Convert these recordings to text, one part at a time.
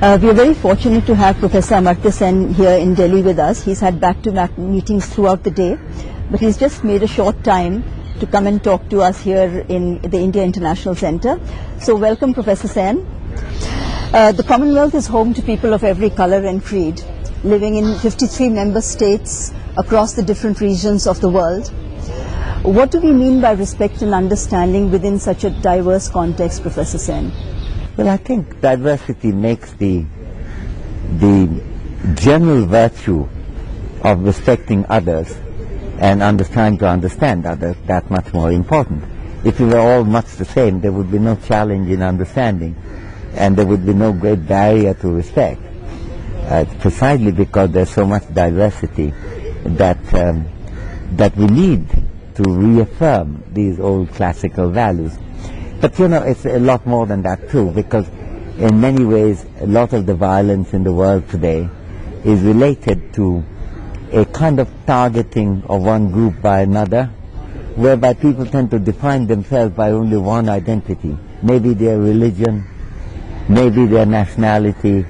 We are very fortunate to have Professor Amarthya Sen here in Delhi with us. He's had back-to-back meetings throughout the day, but he's just made a short time to come and talk to us here in the India International Centre. So welcome, Professor Sen. The Commonwealth is home to people of every colour and creed, living in 53 member states across the different regions of the world. What do we mean by respect and understanding within such a diverse context, Professor Sen? Well, I think diversity makes the general virtue of respecting others and trying to understand others that much more important. If we were all much the same, there would be no challenge in understanding, and there would be no great barrier to respect. Precisely because there's so much diversity that we need to reaffirm these old classical values. But you know, it's a lot more than that too, because in many ways a lot of the violence in the world today is related to a kind of targeting of one group by another, whereby people tend to define themselves by only one identity, maybe their religion, maybe their nationality,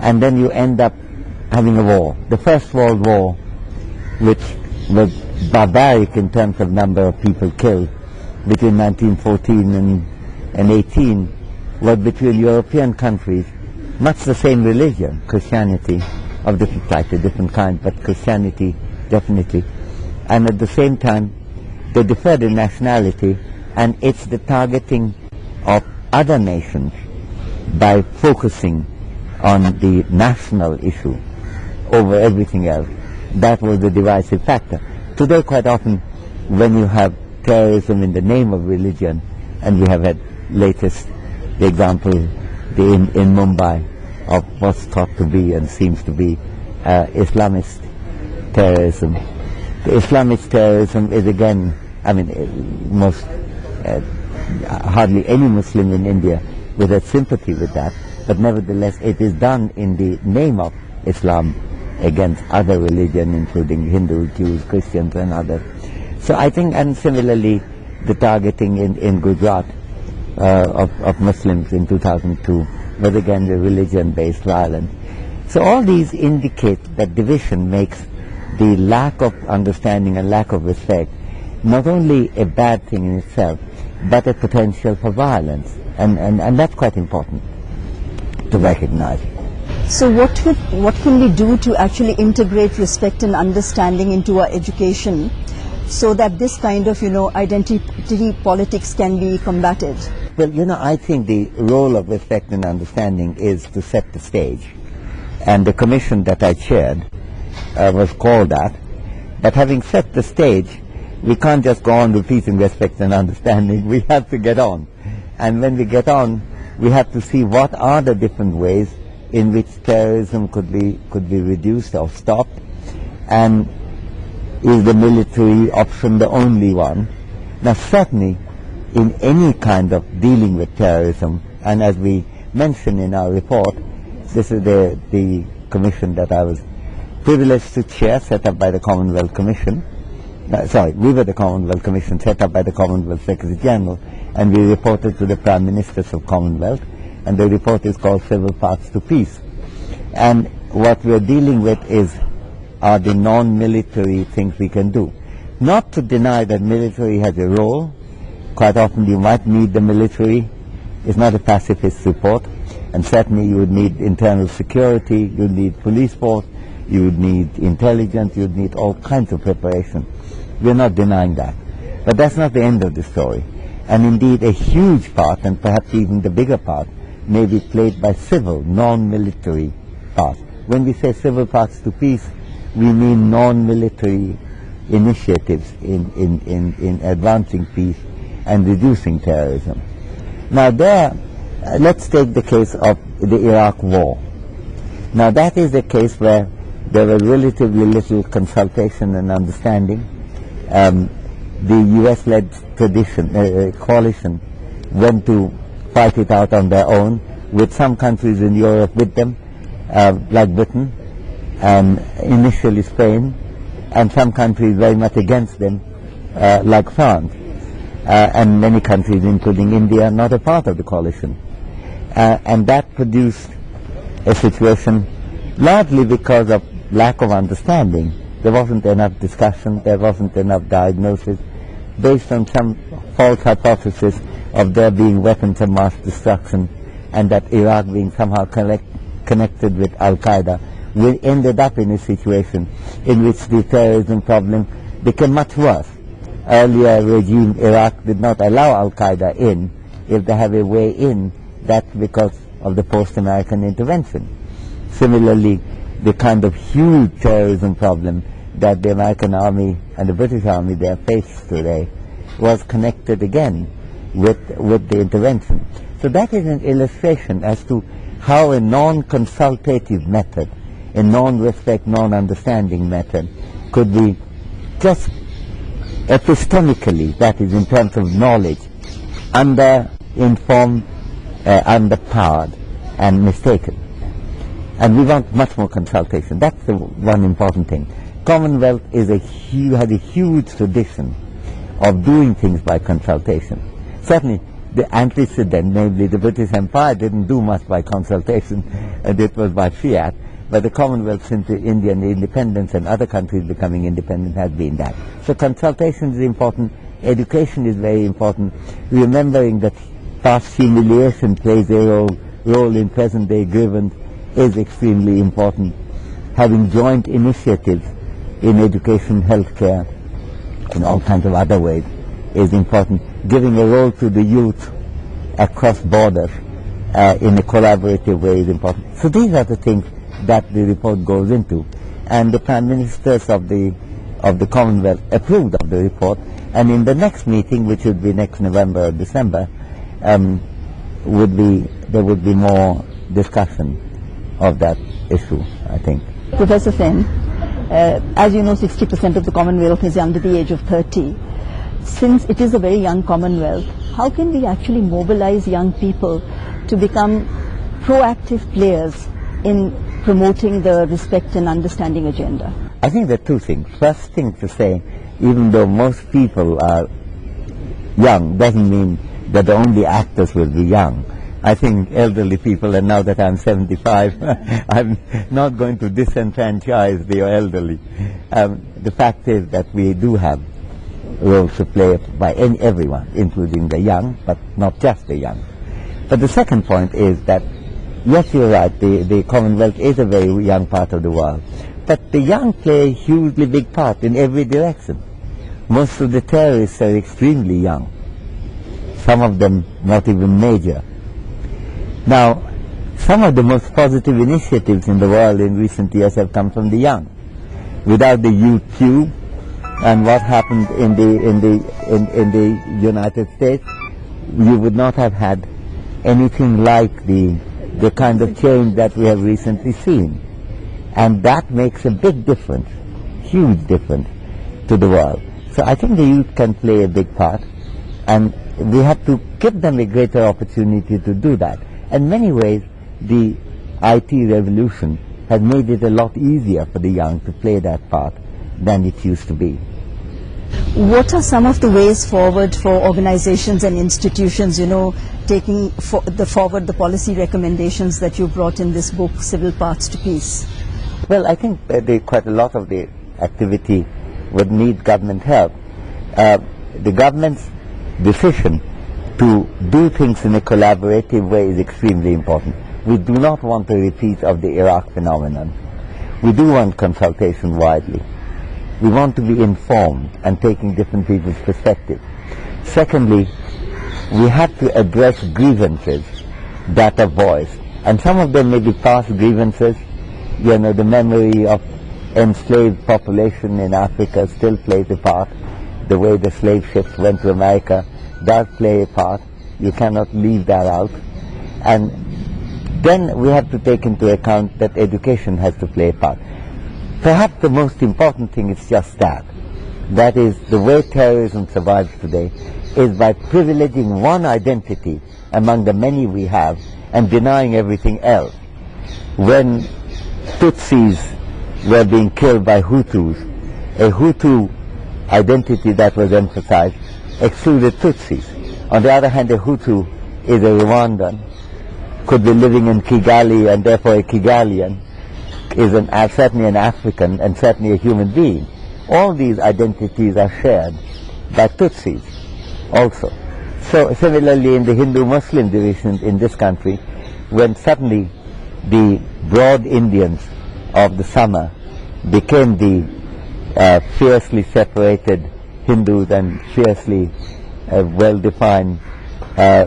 and then you end up having a war. The First World War, which was barbaric in terms of number of people killed between 1914 and 18, was between European countries, much the same religion, Christianity, of different types, a different kind, but Christianity definitely. And at the same time, they differed in nationality, and it's the targeting of other nations by focusing on the national issue over everything else. That was the divisive factor. Today, quite often, when you have terrorism in the name of religion, and we have had latest the example in Mumbai of what's thought to be and seems to be Islamist terrorism. The Islamist terrorism is again, I mean, hardly any Muslim in India would have sympathy with that, but nevertheless it is done in the name of Islam against other religions, including Hindus, Jews, Christians and others. So I think, and similarly the targeting in Gujarat of Muslims in 2002 was again the religion-based violence. So all these indicate that division makes the lack of understanding and lack of respect not only a bad thing in itself, but a potential for violence. And that's quite important to recognize. So what can we do to actually integrate respect and understanding into our education so that this kind of, identity politics can be combated? Well, I think the role of respect and understanding is to set the stage. And the commission that I chaired was called that. But having set the stage, we can't just go on repeating respect and understanding. We have to get on. And when we get on, we have to see what are the different ways in which terrorism could be reduced or stopped, and is the military option the only one? Now certainly in any kind of dealing with terrorism, and as we mentioned in our report, this is the commission that I was privileged to chair, set up by the Commonwealth Commission. We were the Commonwealth Commission set up by the Commonwealth Secretary General, and we reported to the Prime Ministers of Commonwealth, and the report is called Civil Paths to Peace. And what we are dealing with are the non-military things we can do. Not to deny that military has a role. Quite often you might need the military. It's not a pacifist support, and certainly you would need internal security, you would need police force, you would need intelligence, you would need all kinds of preparation. We're not denying that. But that's not the end of the story. And indeed a huge part, and perhaps even the bigger part, may be played by civil, non-military paths. When we say civil paths to peace, we mean non-military initiatives in advancing peace and reducing terrorism. Now let's take the case of the Iraq War. Now that is a case where there was relatively little consultation and understanding. The US-led coalition went to fight it out on their own, with some countries in Europe with them, like Britain, and initially Spain, and some countries very much against them, like France, and many countries, including India, not a part of the coalition. And that produced a situation largely because of lack of understanding. There wasn't enough discussion, there wasn't enough diagnosis, based on some false hypothesis of there being weapons of mass destruction and that Iraq being somehow connected with Al-Qaeda. We ended up in a situation in which the terrorism problem became much worse. Earlier regime Iraq did not allow Al-Qaeda in. If they have a way in, that's because of the post-American intervention. Similarly, the kind of huge terrorism problem that the American army and the British army there face today was connected again with the intervention. So that is an illustration as to how a non-consultative method, a non-respect, non-understanding method could be just epistemically, that is in terms of knowledge, under-informed, underpowered and mistaken. And we want much more consultation. That's the one important thing. Commonwealth has a huge tradition of doing things by consultation. Certainly the antecedent, namely the British Empire, didn't do much by consultation, and it was by fiat. But the Commonwealth, since the Indian independence and other countries becoming independent, has been that. So consultation is important, education is very important, remembering that past humiliation plays a role in present-day grievance is extremely important. Having joint initiatives in education, healthcare, in all kinds of other ways is important. Giving a role to the youth across borders in a collaborative way is important. So these are the things that the report goes into. And the Prime Ministers of the Commonwealth approved of the report, and in the next meeting, which would be next November or December, there would be more discussion of that issue, I think. Professor Sen, as you know, 60% of the Commonwealth is under the age of 30. Since it is a very young Commonwealth, how can we actually mobilize young people to become proactive players in promoting the respect and understanding agenda? I think there are two things. First thing to say, even though most people are young, doesn't mean that the only actors will be young. I think elderly people, and now that I'm 75, I'm not going to disenfranchise the elderly. The fact is that we do have roles to play by everyone, including the young, but not just the young. But the second point is that, yes, you're right, the Commonwealth is a very young part of the world, but the young play a hugely big part in every direction. Most of the terrorists are extremely young, some of them not even major. Now, some of the most positive initiatives in the world in recent years have come from the young. Without the youth queue and what happened in the United States, you would not have had anything like the kind of change that we have recently seen. And that makes a big difference, huge difference to the world. So I think the youth can play a big part, and we have to give them a greater opportunity to do that. In many ways, the IT revolution has made it a lot easier for the young to play that part than it used to be. What are some of the ways forward for organizations and institutions, taking forward the policy recommendations that you brought in this book, Civil Paths to Peace? Well, I think quite a lot of the activity would need government help. The government's decision to do things in a collaborative way is extremely important. We do not want a repeat of the Iraq phenomenon. We do want consultation widely. We want to be informed and taking different people's perspectives. Secondly, we have to address grievances that are voiced. And some of them may be past grievances. The memory of enslaved population in Africa still plays a part. The way the slave ships went to America does play a part. You cannot leave that out. And then we have to take into account that education has to play a part. Perhaps the most important thing is just that. That is, the way terrorism survives today is by privileging one identity among the many we have and denying everything else. When Tutsis were being killed by Hutus, a Hutu identity that was emphasized excluded Tutsis. On the other hand, a Hutu is a Rwandan, could be living in Kigali and therefore a Kigalian is certainly an African and certainly a human being. All these identities are shared by Tutsis also. So similarly in the Hindu-Muslim division in this country, when suddenly the broad Indians of the summer became the fiercely separated Hindus and fiercely well-defined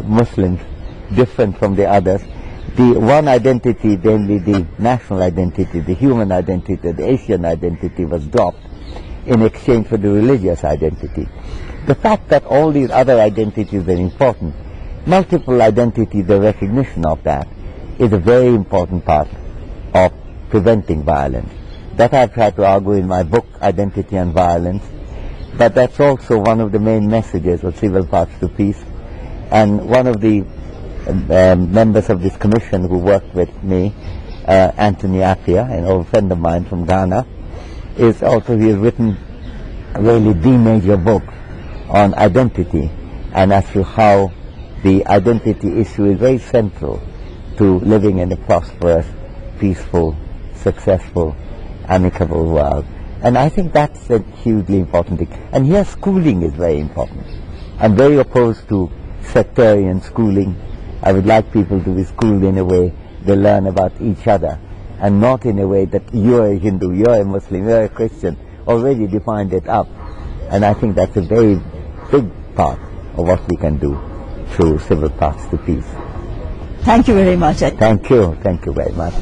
Muslims, different from the others, the one identity, namely the national identity, the human identity, the Asian identity was dropped in exchange for the religious identity. The fact that all these other identities are important, multiple identities, the recognition of that, is a very important part of preventing violence. That I've tried to argue in my book, Identity and Violence, but that's also one of the main messages of Civil Paths to Peace. And one of the members of this commission who worked with me, Anthony Appiah, an old friend of mine from Ghana, he has written really the major book on identity and as to how the identity issue is very central to living in a prosperous, peaceful, successful, amicable world. And I think that's a hugely important thing. And here schooling is very important. I'm very opposed to sectarian schooling. I would like people to be schooled in a way they learn about each other, and not in a way that you're a Hindu, you're a Muslim, you're a Christian, already defined it up. And I think that's a very big part of what we can do through Civil Paths to Peace. Thank you very much. Thank you very much.